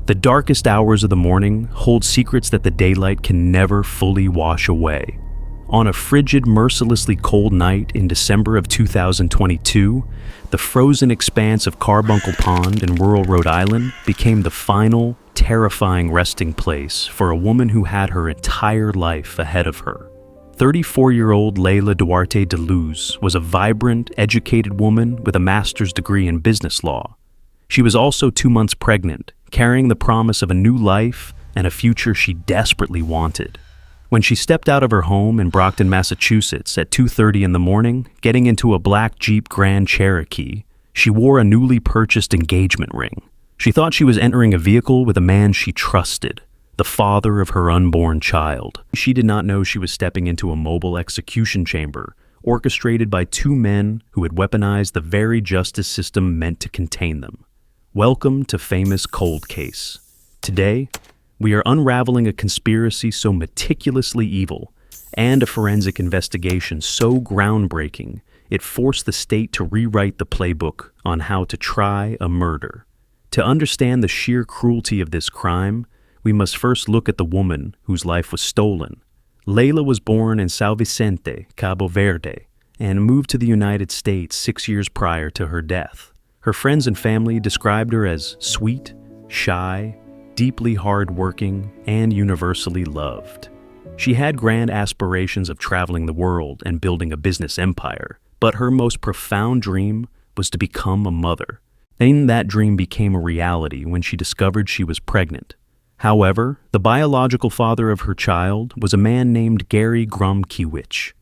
The darkest hours of the morning hold secrets that the daylight can never fully wash away. On a frigid, mercilessly cold night in December of 2022, the frozen expanse of Carbuncle Pond in rural Rhode Island became the final, terrifying resting place for a woman who had her entire life ahead of her. 34-year-old Leila Duarte DeLuz was a vibrant, educated woman with a master's degree in business law. She was also 2 months pregnant, carrying the promise of a new life and a future she desperately wanted. When she stepped out of her home in Brockton, Massachusetts at 2:30 in the morning, getting into a black Jeep Grand Cherokee, she wore a newly purchased engagement ring. She thought she was entering a vehicle with a man she trusted, the father of her unborn child. She did not know she was stepping into a mobile execution chamber, orchestrated by two men who had weaponized the very justice system meant to contain them. Welcome to Famous Cold Case. Today, we are unraveling a conspiracy so meticulously evil and a forensic investigation so groundbreaking it forced the state to rewrite the playbook on how to try a murder. To understand the sheer cruelty of this crime, we must first look at the woman whose life was stolen. Leila was born in São Vicente, Cabo Verde, and moved to the United States 6 years prior to her death. Her friends and family described her as sweet, shy, deeply hard-working, and universally loved. She had grand aspirations of traveling the world and building a business empire, but her most profound dream was to become a mother. And that dream became a reality when she discovered she was pregnant. However, the biological father of her child was a man named Gary Gromkiewicz.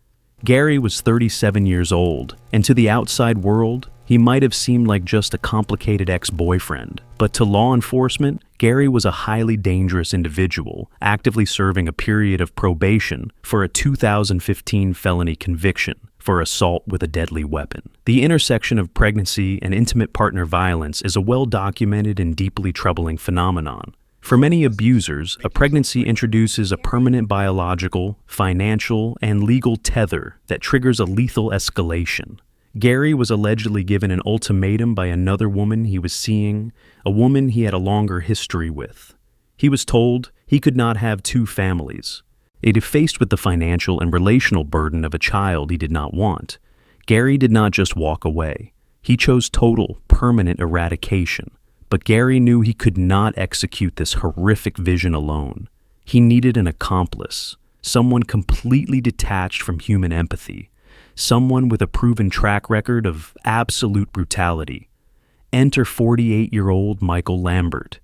Gary was 37 years old, and to the outside world, he might have seemed like just a complicated ex-boyfriend. But to law enforcement, Gary was a highly dangerous individual, actively serving a period of probation for a 2015 felony conviction for assault with a deadly weapon. The intersection of pregnancy and intimate partner violence is a well-documented and deeply troubling phenomenon. For many abusers, a pregnancy introduces a permanent biological, financial, and legal tether that triggers a lethal escalation. Gary was allegedly given an ultimatum by another woman he was seeing, a woman he had a longer history with. He was told he could not have two families. If faced with the financial and relational burden of a child he did not want, Gary did not just walk away. He chose total, permanent eradication. But Gary knew he could not execute this horrific vision alone. He needed an accomplice, someone completely detached from human empathy, someone with a proven track record of absolute brutality. Enter 48-year-old Michael Lambert.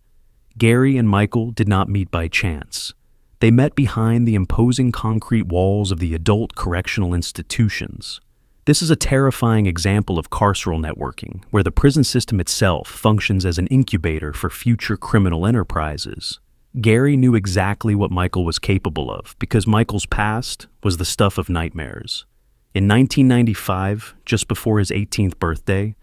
Gary and Michael did not meet by chance. They met behind the imposing concrete walls of the adult correctional institutions. This is a terrifying example of carceral networking, where the prison system itself functions as an incubator for future criminal enterprises. Gary knew exactly what Michael was capable of, because Michael's past was the stuff of nightmares. In 1995, just before his 18th birthday,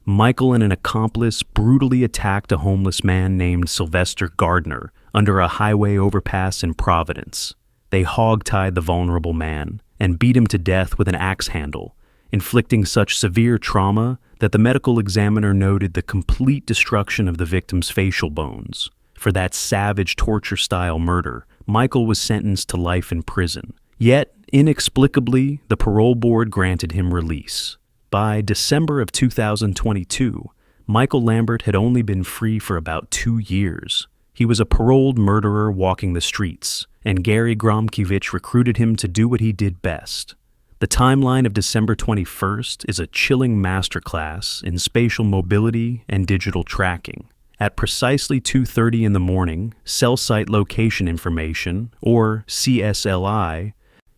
Michael and an accomplice brutally attacked a homeless man named Sylvester Gardner under a highway overpass in Providence. They hog-tied the vulnerable man and beat him to death with an axe handle, inflicting such severe trauma that the medical examiner noted the complete destruction of the victim's facial bones. For that savage torture-style murder, Michael was sentenced to life in prison. Yet, inexplicably, the parole board granted him release. By December of 2022, Michael Lambert had only been free for about 2 years. He was a paroled murderer walking the streets, and Gary Gromkiewicz recruited him to do what he did best. The timeline of December 21st is a chilling masterclass in spatial mobility and digital tracking. At precisely 2:30 in the morning, cell site location information, or CSLI,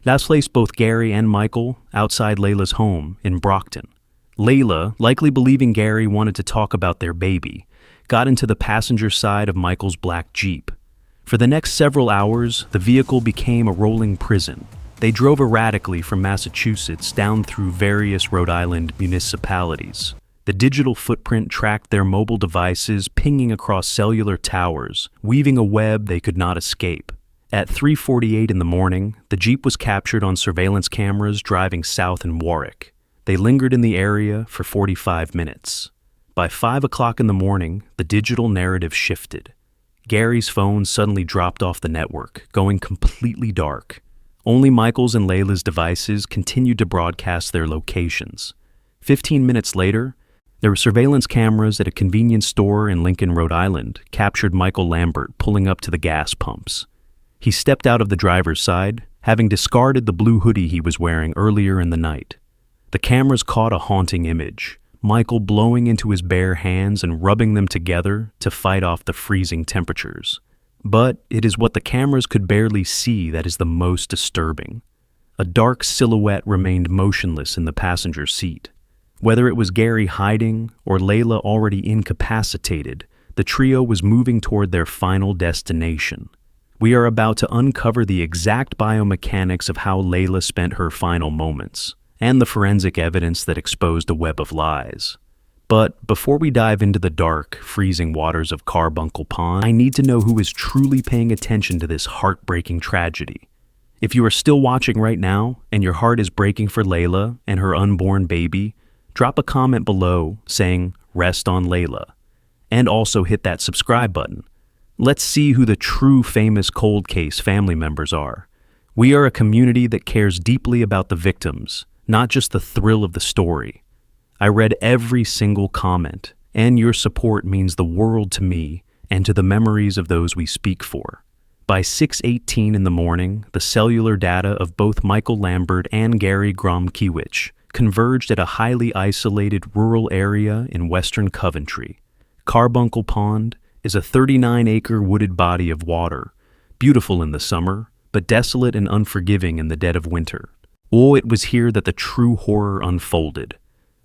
that placed both Gary and Michael outside Leila's home in Brockton. Leila, likely believing Gary wanted to talk about their baby, got into the passenger side of Michael's black Jeep. For the next several hours, the vehicle became a rolling prison. They drove erratically from Massachusetts down through various Rhode Island municipalities. The digital footprint tracked their mobile devices pinging across cellular towers, weaving a web they could not escape. At 3:48 in the morning, the Jeep was captured on surveillance cameras driving south in Warwick. They lingered in the area for 45 minutes. By 5 o'clock in the morning, the digital narrative shifted. Gary's phone suddenly dropped off the network, going completely dark. Only Michael's and Leila's devices continued to broadcast their locations. 15 minutes later, there were surveillance cameras at a convenience store in Lincoln, Rhode Island, captured Michael Lambert pulling up to the gas pumps. He stepped out of the driver's side, having discarded the blue hoodie he was wearing earlier in the night. The cameras caught a haunting image, Michael blowing into his bare hands and rubbing them together to fight off the freezing temperatures. But it is what the cameras could barely see that is the most disturbing. A dark silhouette remained motionless in the passenger seat. Whether it was Gary hiding or Leila already incapacitated, the trio was moving toward their final destination. We are about to uncover the exact biomechanics of how Leila spent her final moments, and the forensic evidence that exposed a web of lies. But before we dive into the dark, freezing waters of Carbuncle Pond, I need to know who is truly paying attention to this heartbreaking tragedy. If you are still watching right now, and your heart is breaking for Leila and her unborn baby, drop a comment below saying, "Rest on Leila," and also hit that subscribe button. Let's see who the true famous cold case family members are. We are a community that cares deeply about the victims, not just the thrill of the story. I read every single comment, and your support means the world to me and to the memories of those we speak for. By 6:18 in the morning, the cellular data of both Michael Lambert and Gary Gromkiewicz converged at a highly isolated rural area in western Coventry. Carbuncle Pond is a 39-acre wooded body of water, beautiful in the summer, but desolate and unforgiving in the dead of winter. Oh, it was here that the true horror unfolded.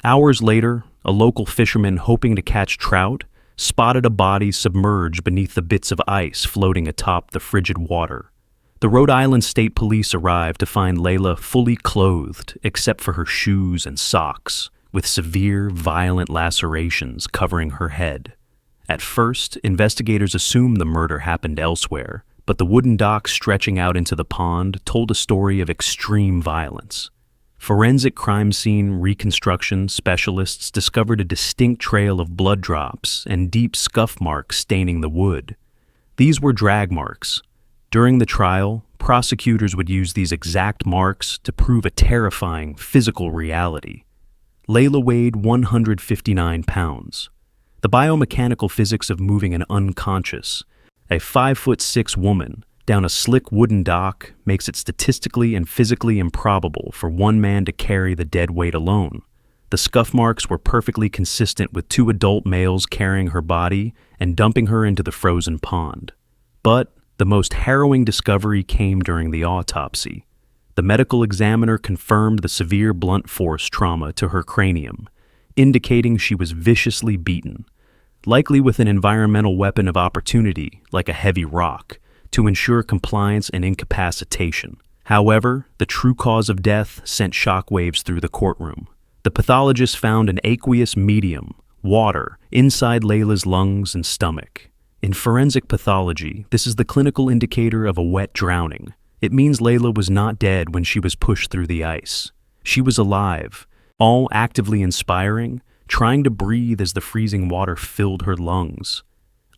Hours later, a local fisherman hoping to catch trout spotted a body submerged beneath the bits of ice floating atop the frigid water. The Rhode Island State Police arrived to find Leila fully clothed except for her shoes and socks, with severe, violent lacerations covering her head. At first, investigators assumed the murder happened elsewhere, but the wooden dock stretching out into the pond told a story of extreme violence. Forensic crime scene reconstruction specialists discovered a distinct trail of blood drops and deep scuff marks staining the wood. These were drag marks. During the trial, prosecutors would use these exact marks to prove a terrifying physical reality. Leila weighed 159 pounds. The biomechanical physics of moving an unconscious, a 5'6" woman, down a slick wooden dock makes it statistically and physically improbable for one man to carry the dead weight alone. The scuff marks were perfectly consistent with two adult males carrying her body and dumping her into the frozen pond. But the most harrowing discovery came during the autopsy. The medical examiner confirmed the severe blunt force trauma to her cranium, indicating she was viciously beaten, likely with an environmental weapon of opportunity like a heavy rock, to ensure compliance and incapacitation. However, the true cause of death sent shockwaves through the courtroom. The pathologist found an aqueous medium, water, inside Leila's lungs and stomach. In forensic pathology, this is the clinical indicator of a wet drowning. It means Leila was not dead when she was pushed through the ice. She was alive, all actively inspiring, trying to breathe as the freezing water filled her lungs.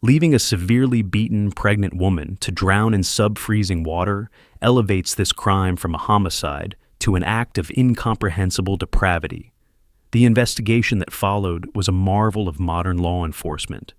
Leaving a severely beaten pregnant woman to drown in sub-freezing water elevates this crime from a homicide to an act of incomprehensible depravity. The investigation that followed was a marvel of modern law enforcement.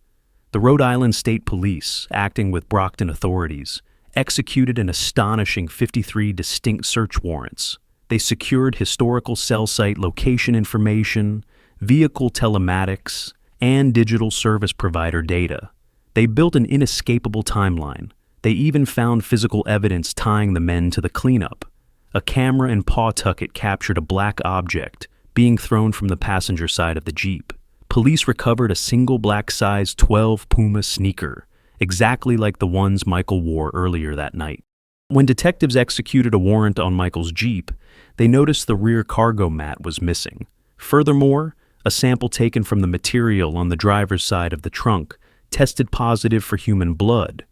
The Rhode Island State Police, acting with Brockton authorities, executed an astonishing 53 distinct search warrants. They secured historical cell site location information, vehicle telematics, and digital service provider data. They built an inescapable timeline. They even found physical evidence tying the men to the cleanup. A camera in Pawtucket captured a black object being thrown from the passenger side of the Jeep. Police recovered a single black size 12 Puma sneaker, exactly like the ones Michael wore earlier that night. When detectives executed a warrant on Michael's Jeep, they noticed the rear cargo mat was missing. Furthermore, a sample taken from the material on the driver's side of the trunk tested positive for human blood,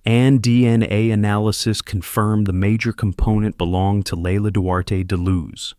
and DNA analysis confirmed the major component belonged to Leila Duarte DeLuz.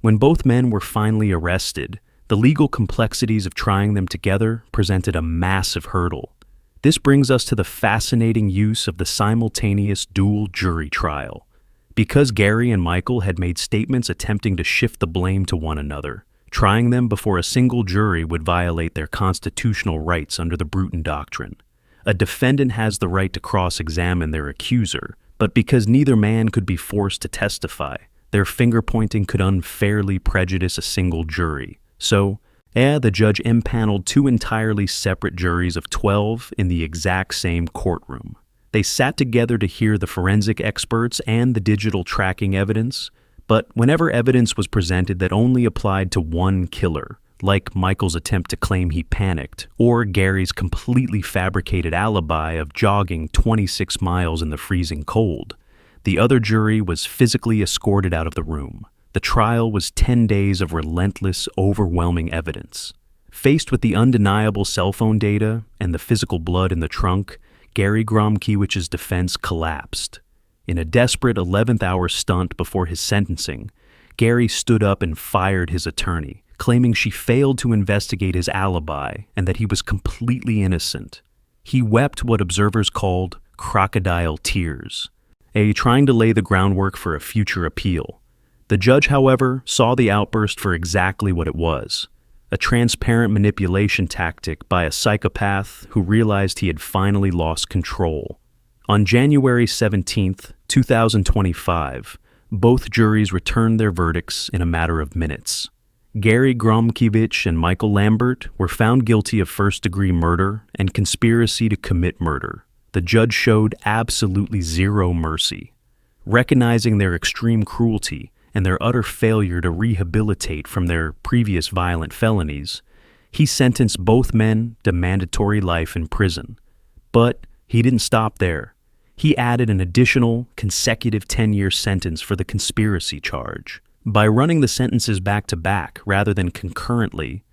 When both men were finally arrested, the legal complexities of trying them together presented a massive hurdle. This brings us to the fascinating use of the simultaneous dual jury trial. Because Gary and Michael had made statements attempting to shift the blame to one another, trying them before a single jury would violate their constitutional rights under the Bruton Doctrine. A defendant has the right to cross-examine their accuser, but because neither man could be forced to testify, their finger-pointing could unfairly prejudice a single jury. So, the judge impaneled two entirely separate juries of 12 in the exact same courtroom. They sat together to hear the forensic experts and the digital tracking evidence, but whenever evidence was presented that only applied to one killer, like Michael's attempt to claim he panicked, or Gary's completely fabricated alibi of jogging 26 miles in the freezing cold, the other jury was physically escorted out of the room. The trial was 10 days of relentless, overwhelming evidence. Faced with the undeniable cell phone data and the physical blood in the trunk, Gary Gromkiewicz's defense collapsed. In a desperate 11th-hour stunt before his sentencing, Gary stood up and fired his attorney, claiming she failed to investigate his alibi and that he was completely innocent. He wept what observers called crocodile tears, trying to lay the groundwork for a future appeal. The judge, however, saw the outburst for exactly what it was, a transparent manipulation tactic by a psychopath who realized he had finally lost control. On January 17, 2025, both juries returned their verdicts in a matter of minutes. Gary Gromkiewicz and Michael Lambert were found guilty of first-degree murder and conspiracy to commit murder. The judge showed absolutely zero mercy. Recognizing their extreme cruelty and their utter failure to rehabilitate from their previous violent felonies, he sentenced both men to mandatory life in prison. But he didn't stop there. He added an additional consecutive 10-year sentence for the conspiracy charge. By running the sentences back-to-back rather than concurrently,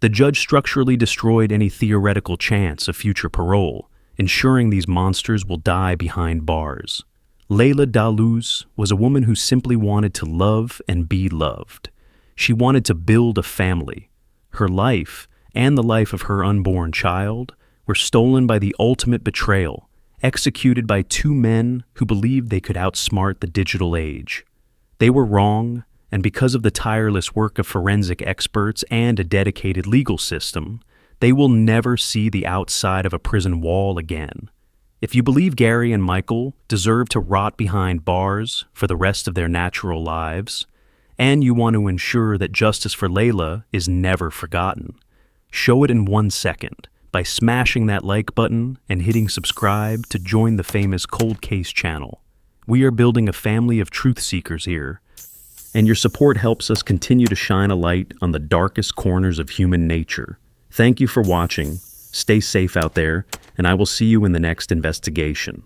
the judge structurally destroyed any theoretical chance of future parole, ensuring these monsters will die behind bars. Leila DeLuz was a woman who simply wanted to love and be loved. She wanted to build a family. Her life, and the life of her unborn child, were stolen by the ultimate betrayal, executed by two men who believed they could outsmart the digital age. They were wrong, and because of the tireless work of forensic experts and a dedicated legal system, they will never see the outside of a prison wall again. If you believe Gary and Michael deserve to rot behind bars for the rest of their natural lives, and you want to ensure that justice for Leila is never forgotten, show it in 1 second by smashing that like button and hitting subscribe to join the famous Cold Case channel. We are building a family of truth seekers here, and your support helps us continue to shine a light on the darkest corners of human nature. Thank you for watching. Stay safe out there, and I will see you in the next investigation.